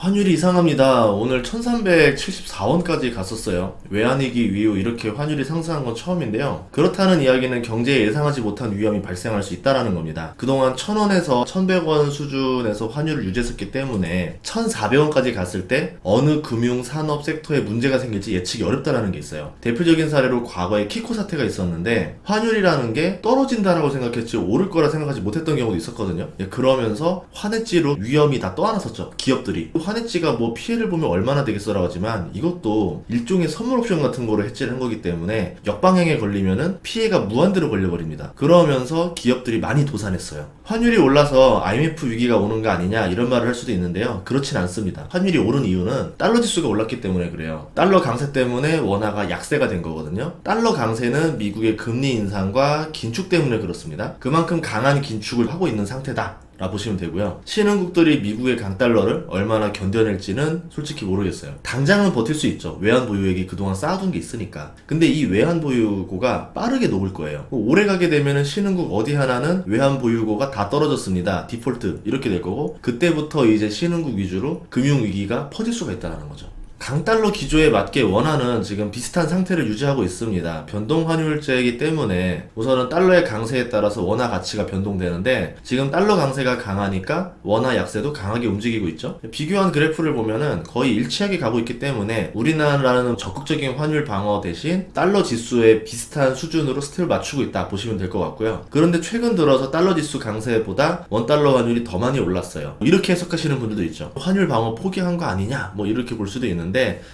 환율이 이상합니다. 오늘 1374원까지 갔었어요. 외환위기 이후 이렇게 환율이 상승한 건 처음인데요. 그렇다는 이야기는 경제에 예상하지 못한 위험이 발생할 수 있다는 겁니다. 그동안 1000원에서 1100원 수준에서 환율을 유지했었기 때문에 1400원까지 갔을 때 어느 금융, 산업 섹터에 문제가 생길지 예측이 어렵다는 게 있어요. 대표적인 사례로 과거에 키코 사태가 있었는데 환율이라는 게 떨어진다라고 생각했지 오를 거라 생각하지 못했던 경우도 있었거든요. 그러면서 환해지로 위험이 다 떠안았었죠. 기업들이. 환해지가 뭐 피해를 보면 얼마나 되겠어라고 하지만 이것도 일종의 선물 옵션 같은 거로 해지를 한 거기 때문에 역방향에 걸리면은 피해가 무한대로 걸려버립니다. 그러면서 기업들이 많이 도산했어요. 환율이 올라서 IMF 위기가 오는 거 아니냐 이런 말을 할 수도 있는데요. 그렇진 않습니다. 환율이 오른 이유는 달러 지수가 올랐기 때문에 그래요. 달러 강세 때문에 원화가 약세가 된 거거든요. 달러 강세는 미국의 금리 인상과 긴축 때문에 그렇습니다. 그만큼 강한 긴축을 하고 있는 상태다 라 보시면 되고요. 신흥국들이 미국의 강달러를 얼마나 견뎌낼지는 솔직히 모르겠어요. 당장은 버틸 수 있죠. 외환 보유액이 그동안 쌓아둔 게 있으니까. 근데 이 외환 보유고가 빠르게 녹을 거예요. 오래 가게 되면은 신흥국 어디 하나는 외환 보유고가 다 떨어졌습니다. 디폴트 이렇게 될 거고 그때부터 이제 신흥국 위주로 금융위기가 퍼질 수가 있다는 거죠. 강달러 기조에 맞게 원화는 지금 비슷한 상태를 유지하고 있습니다. 변동 환율제이기 때문에 우선은 달러의 강세에 따라서 원화 가치가 변동되는데 지금 달러 강세가 강하니까 원화 약세도 강하게 움직이고 있죠. 비교한 그래프를 보면은 거의 일치하게 가고 있기 때문에 우리나라는 적극적인 환율 방어 대신 달러 지수에 비슷한 수준으로 스텝을 맞추고 있다 보시면 될 것 같고요. 그런데 최근 들어서 달러 지수 강세보다 원달러 환율이 더 많이 올랐어요. 이렇게 해석하시는 분들도 있죠. 환율 방어 포기한 거 아니냐 뭐 이렇게 볼 수도 있는데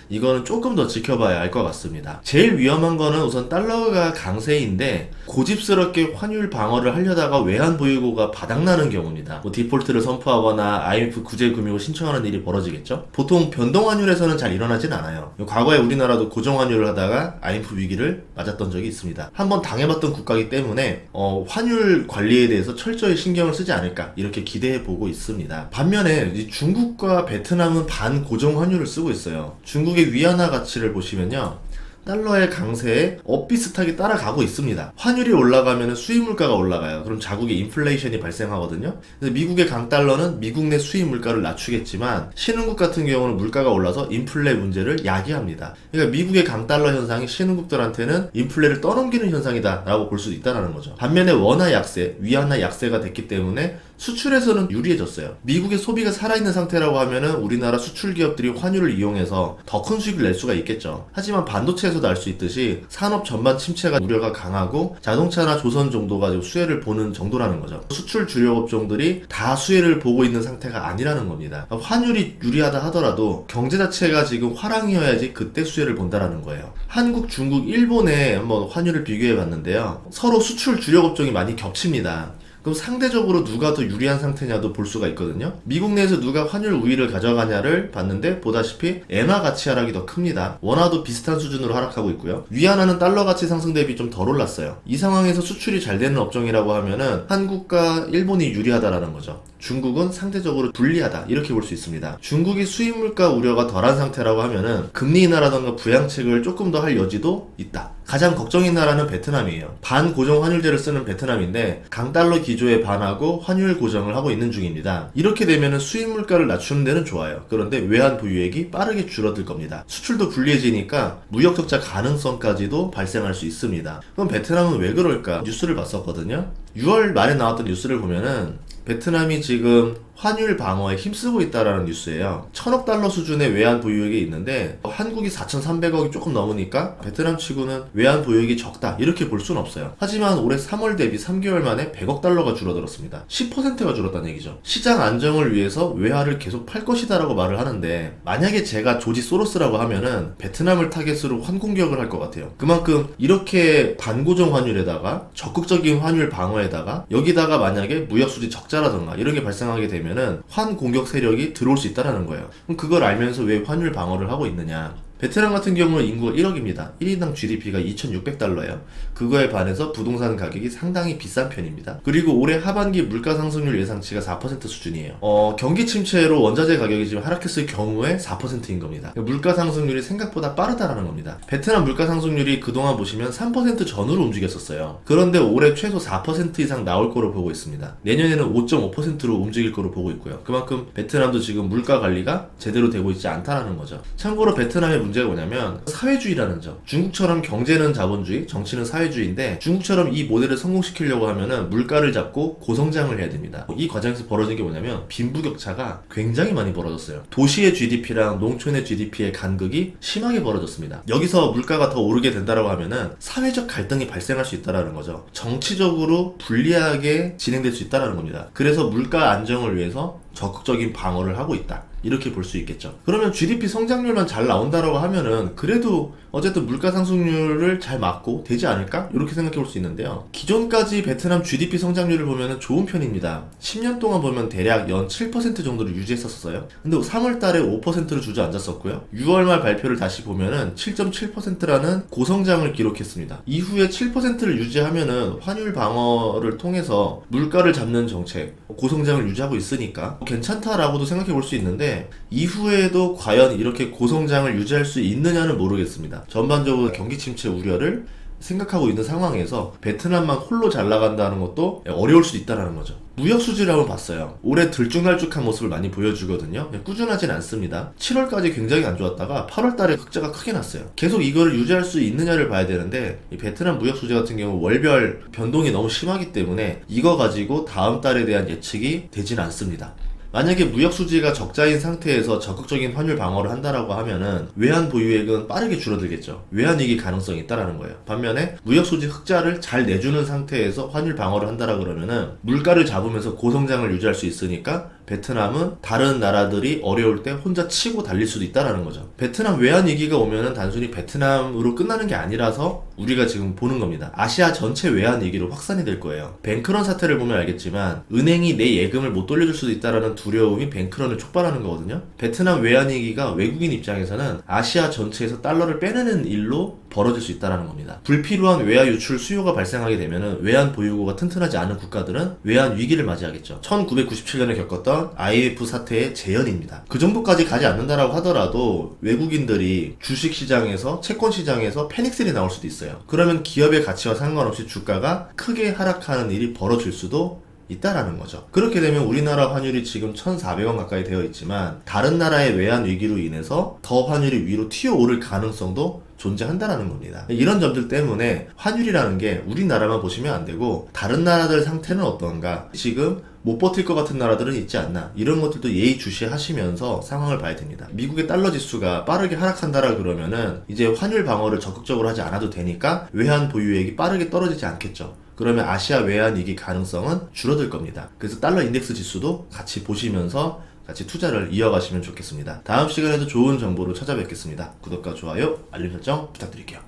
이거는 조금 더 지켜봐야 알 것 같습니다. 제일 위험한 거는 우선 달러가 강세인데 고집스럽게 환율 방어를 하려다가 외환 보유고가 바닥나는 경우입니다. 뭐 디폴트를 선포하거나 IMF 구제 금융을 신청하는 일이 벌어지겠죠. 보통 변동 환율에서는 잘 일어나진 않아요. 과거에 우리나라도 고정 환율을 하다가 IMF 위기를 맞았던 적이 있습니다. 한번 당해봤던 국가이기 때문에 환율 관리에 대해서 철저히 신경을 쓰지 않을까 이렇게 기대해 보고 있습니다. 반면에 중국과 베트남은 반고정 환율을 쓰고 있어요. 중국의 위안화 가치를 보시면요. 달러의 강세에 엇비슷하게 따라가고 있습니다. 환율이 올라가면 수입 물가가 올라가요. 그럼 자국의 인플레이션이 발생하거든요. 그래서 미국의 강달러는 미국 내 수입 물가를 낮추겠지만 신흥국 같은 경우는 물가가 올라서 인플레 문제를 야기합니다. 그러니까 미국의 강달러 현상이 신흥국들한테는 인플레를 떠넘기는 현상이다 라고 볼 수도 있다는 거죠. 반면에 원화 약세, 위안화 약세가 됐기 때문에 수출에서는 유리해졌어요. 미국의 소비가 살아있는 상태라고 하면은 우리나라 수출 기업들이 환율을 이용해서 더 큰 수익을 낼 수가 있겠죠. 하지만 반도체에서도 알 수 있듯이 산업 전반 침체가 우려가 강하고 자동차나 조선 정도가 지금 수혜를 보는 정도라는 거죠. 수출 주력 업종들이 다 수혜를 보고 있는 상태가 아니라는 겁니다. 환율이 유리하다 하더라도 경제 자체가 지금 화랑이어야지 그때 수혜를 본다라는 거예요. 한국, 중국, 일본에 한번 환율을 비교해 봤는데요. 서로 수출 주력 업종이 많이 겹칩니다. 그럼 상대적으로 누가 더 유리한 상태냐도 볼 수가 있거든요. 미국 내에서 누가 환율 우위를 가져가냐를 봤는데 보다시피 엔화 가치 하락이 더 큽니다. 원화도 비슷한 수준으로 하락하고 있고요. 위안화는 달러 가치 상승 대비 좀 덜 올랐어요. 이 상황에서 수출이 잘 되는 업종이라고 하면은 한국과 일본이 유리하다라는 거죠. 중국은 상대적으로 불리하다 이렇게 볼 수 있습니다. 중국이 수입 물가 우려가 덜한 상태라고 하면은 금리 인하라던가 부양책을 조금 더 할 여지도 있다. 가장 걱정인 나라는 베트남이에요. 반고정 환율제를 쓰는 베트남인데 강달러 기조에 반하고 환율 고정을 하고 있는 중입니다. 이렇게 되면 수입 물가를 낮추는 데는 좋아요. 그런데 외환 보유액이 빠르게 줄어들 겁니다. 수출도 불리해지니까 무역 적자 가능성까지도 발생할 수 있습니다. 그럼 베트남은 왜 그럴까? 뉴스를 봤었거든요. 6월 말에 나왔던 뉴스를 보면은 베트남이 지금 환율 방어에 힘쓰고 있다라는 뉴스예요. 1000억 달러 수준의 외환 보유액이 있는데 한국이 4,300억이 조금 넘으니까 베트남 치고는 외환 보유액이 적다 이렇게 볼 수는 없어요. 하지만 올해 3월 대비 3개월 만에 100억 달러가 줄어들었습니다. 10%가 줄었다는 얘기죠. 시장 안정을 위해서 외화를 계속 팔 것이다 라고 말을 하는데 만약에 제가 조지 소로스라고 하면은 베트남을 타겟으로 환공격을 할 것 같아요. 그만큼 이렇게 반고정 환율에다가 적극적인 환율 방어에다가 여기다가 만약에 무역수지 적자라던가 이런 게 발생하게 되면 환공격 세력이 들어올 수 있다는 거예요. 그럼 그걸 알면서 왜 환율 방어를 하고 있느냐? 베트남 같은 경우는 인구가 1억입니다. 1인당 GDP가 2,600달러예요. 그거에 반해서 부동산 가격이 상당히 비싼 편입니다. 그리고 올해 하반기 물가 상승률 예상치가 4% 수준이에요. 경기 침체로 원자재 가격이 지금 하락했을 경우에 4%인 겁니다. 물가 상승률이 생각보다 빠르다라는 겁니다. 베트남 물가 상승률이 그동안 보시면 3% 전후로 움직였었어요. 그런데 올해 최소 4% 이상 나올 거로 보고 있습니다. 내년에는 5.5%로 움직일 거로 보고 있고요. 그만큼 베트남도 지금 물가 관리가 제대로 되고 있지 않다라는 거죠. 참고로 베트남의 문제가 뭐냐면 사회주의라는 점. 중국처럼 경제는 자본주의, 정치는 사회주의인데 중국처럼 이 모델을 성공시키려고 하면은 물가를 잡고 고성장을 해야 됩니다. 이 과정에서 벌어진 게 뭐냐면 빈부격차가 굉장히 많이 벌어졌어요. 도시의 GDP랑 농촌의 GDP의 간극이 심하게 벌어졌습니다. 여기서 물가가 더 오르게 된다라고 하면은 사회적 갈등이 발생할 수 있다라는 거죠. 정치적으로 불리하게 진행될 수 있다라는 겁니다. 그래서 물가 안정을 위해서 적극적인 방어를 하고 있다. 이렇게 볼 수 있겠죠. 그러면 GDP 성장률만 잘 나온다라고 하면은 그래도 어쨌든 물가 상승률을 잘 막고 되지 않을까? 이렇게 생각해 볼 수 있는데요. 기존까지 베트남 GDP 성장률을 보면은 좋은 편입니다. 10년 동안 보면 대략 연 7% 정도를 유지했었어요. 근데 3월 달에 5%를 주저앉았었고요. 6월 말 발표를 다시 보면은 7.7%라는 고성장을 기록했습니다. 이후에 7%를 유지하면은 환율 방어를 통해서 물가를 잡는 정책, 고성장을 유지하고 있으니까 괜찮다라고도 생각해 볼 수 있는데 이후에도 과연 이렇게 고성장을 유지할 수 있느냐는 모르겠습니다. 전반적으로 경기 침체 우려를 생각하고 있는 상황에서 베트남만 홀로 잘 나간다는 것도 어려울 수도 있다는 거죠. 무역 수지를 한번 봤어요. 올해 들쭉날쭉한 모습을 많이 보여주거든요. 꾸준하진 않습니다. 7월까지 굉장히 안 좋았다가 8월달에 흑자가 크게 났어요. 계속 이거를 유지할 수 있느냐를 봐야 되는데 이 베트남 무역 수지 같은 경우 월별 변동이 너무 심하기 때문에 이거 가지고 다음 달에 대한 예측이 되진 않습니다. 만약에 무역 수지가 적자인 상태에서 적극적인 환율 방어를 한다라고 하면은 외환 보유액은 빠르게 줄어들겠죠. 외환 위기 가능성이 있다라는 거예요. 반면에 무역 수지 흑자를 잘 내주는 상태에서 환율 방어를 한다라 그러면은 물가를 잡으면서 고성장을 유지할 수 있으니까 베트남은 다른 나라들이 어려울 때 혼자 치고 달릴 수도 있다라는 거죠. 베트남 외환 위기가 오면은 단순히 베트남으로 끝나는 게 아니라서 우리가 지금 보는 겁니다. 아시아 전체 외환 위기로 확산이 될 거예요. 뱅크런 사태를 보면 알겠지만 은행이 내 예금을 못 돌려줄 수도 있다라는 두려움이 뱅크런을 촉발하는 거거든요. 베트남 외환 위기가 외국인 입장에서는 아시아 전체에서 달러를 빼내는 일로 벌어질 수 있다는 겁니다. 불필요한 외화 유출 수요가 발생하게 되면 외환 보유고가 튼튼하지 않은 국가들은 외환 위기를 맞이하겠죠. 1997년에 겪었던 IMF 사태의 재현입니다. 그 정도까지 가지 않는다라고 하더라도 외국인들이 주식시장에서 채권시장에서 패닉셀이 나올 수도 있어요. 그러면 기업의 가치와 상관없이 주가가 크게 하락하는 일이 벌어질 수도 있다라는 거죠. 그렇게 되면 우리나라 환율이 지금 1,400원 가까이 되어 있지만 다른 나라의 외환 위기로 인해서 더 환율이 위로 튀어오를 가능성도 존재한다라는 겁니다. 이런 점들 때문에 환율이라는 게 우리나라만 보시면 안 되고 다른 나라들 상태는 어떤가, 지금 못 버틸 것 같은 나라들은 있지 않나, 이런 것들도 예의주시하시면서 상황을 봐야 됩니다. 미국의 달러 지수가 빠르게 하락한다라 그러면은 이제 환율 방어를 적극적으로 하지 않아도 되니까 외환 보유액이 빠르게 떨어지지 않겠죠. 그러면 아시아 외환 위기 가능성은 줄어들 겁니다. 그래서 달러 인덱스 지수도 같이 보시면서 같이 투자를 이어가시면 좋겠습니다. 다음 시간에도 좋은 정보로 찾아뵙겠습니다. 구독과 좋아요, 알림 설정 부탁드릴게요.